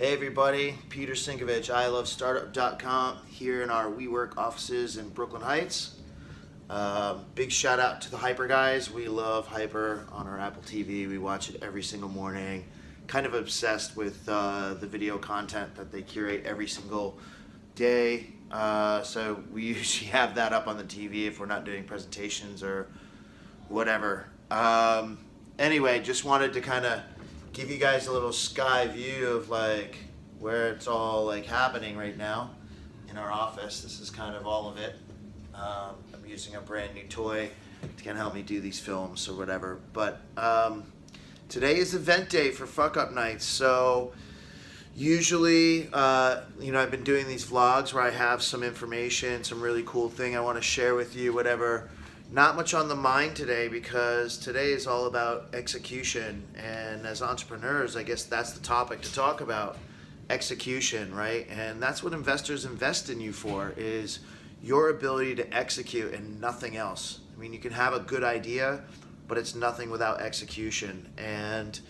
Hey everybody, Peter Sinkevich, ilovestartup.com, here in our WeWork offices in Brooklyn Heights. Big shout out to the Hyper guys. We love Hyper on our Apple TV. We watch it every single morning. Kind of obsessed with the video content that they curate every single day. So we usually have that up on the TV if we're not doing presentations or whatever. Anyway, just wanted to kind of give you guys a little sky view of like where it's all like happening right now in our office. This is kind of all of it. I'm using a brand new toy to kind of help me do these films or whatever. But today is event day for Fuckup Nights. So usually, I've been doing these vlogs where I have some information, some really cool thing I want to share with you, whatever. Not much on the mind today because today is all about execution, and as entrepreneurs, I guess that's the topic to talk about, execution, right? And that's what investors invest in you for, is your ability to execute and nothing else. I mean, you can have a good idea, but it's nothing without execution. And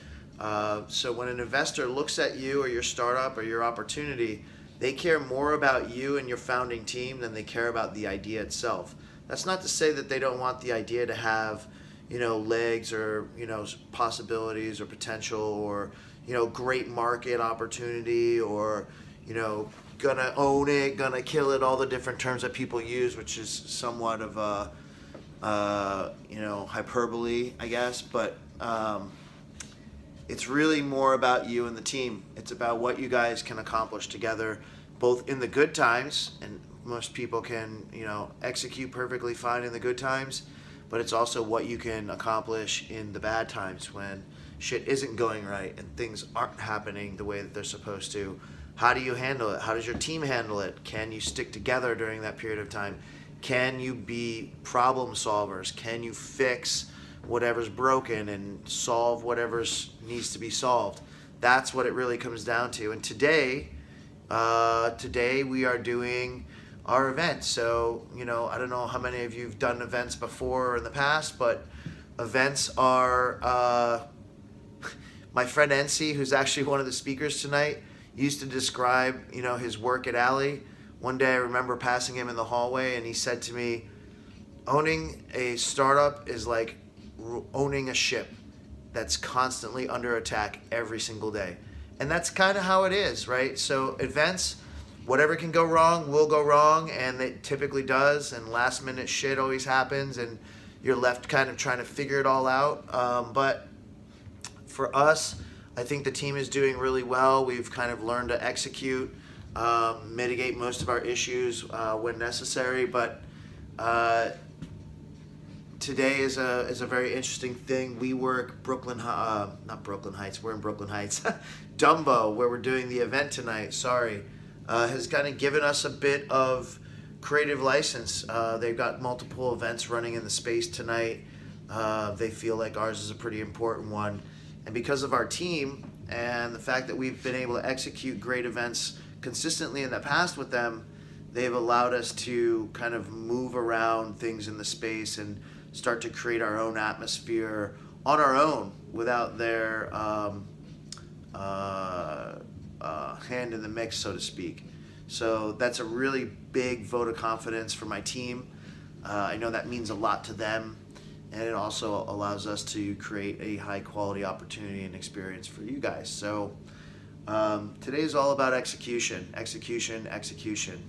so when an investor looks at you or your startup or your opportunity, they care more about you and your founding team than they care about the idea itself. That's not to say that they don't want the idea to have, legs or, possibilities or potential or, great market opportunity or, gonna own it, gonna kill it, all the different terms that people use, which is somewhat of a, hyperbole, I guess. But it's really more about you and the team. It's about what you guys can accomplish together, both in the good times, and most people can, execute perfectly fine in the good times, but it's also what you can accomplish in the bad times when shit isn't going right and things aren't happening the way that they're supposed to. How do you handle it? How does your team handle it? Can you stick together during that period of time? Can you be problem solvers? Can you fix whatever's broken and solve whatever needs to be solved? That's what it really comes down to. And today we are doing our event. So, I don't know how many of you have done events before or in the past, but events are, my friend NC, who's actually one of the speakers tonight, used to describe, his work at Alley. One day I remember passing him in the hallway and he said to me, owning a startup is like owning a ship that's constantly under attack every single day. And that's kind of how it is, right? So events, whatever can go wrong will go wrong, and it typically does, and last minute shit always happens and you're left kind of trying to figure it all out. But for us, I think the team is doing really well. We've kind of learned to execute, mitigate most of our issues when necessary, but today is a very interesting thing. WeWork, not Brooklyn Heights, we're in Brooklyn Heights, DUMBO, where we're doing the event tonight, has kind of given us a bit of creative license. They've got multiple events running in the space tonight. They feel like ours is a pretty important one. And because of our team and the fact that we've been able to execute great events consistently in the past with them, they've allowed us to kind of move around things in the space and start to create our own atmosphere on our own without their hand in the mix, so to speak. So that's a really big vote of confidence for my team. I know that means a lot to them, and it also allows us to create a high quality opportunity and experience for you guys. So today is all about execution, execution, execution.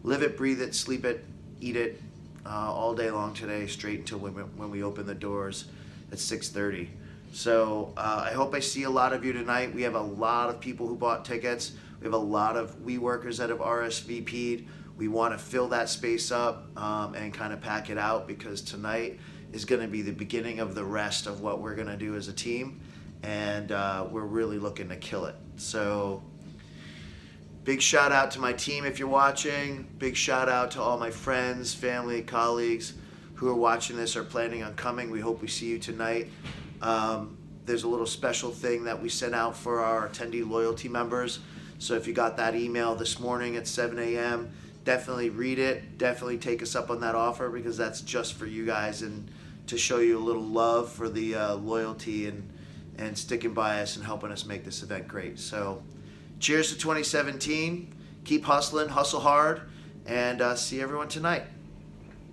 Live it, breathe it, sleep it, eat it, all day long today, straight until when we open the doors at 6:30. So I hope I see a lot of you tonight. We have a lot of people who bought tickets. We have a lot of WeWorkers that have RSVP'd. We want to fill that space up and kind of pack it out, because tonight is going to be the beginning of the rest of what we're going to do as a team, and we're really looking to kill it. So big shout out to my team if you're watching. Big shout out to all my friends, family, colleagues who are watching this or planning on coming. We hope we see you tonight. There's a little special thing that we sent out for our attendee loyalty members. So if you got that email this morning at 7 a.m., definitely read it. Definitely take us up on that offer, because that's just for you guys and to show you a little love for the loyalty and sticking by us and helping us make this event great. So Cheers to 2017. Keep hustling, hustle hard, and see everyone tonight.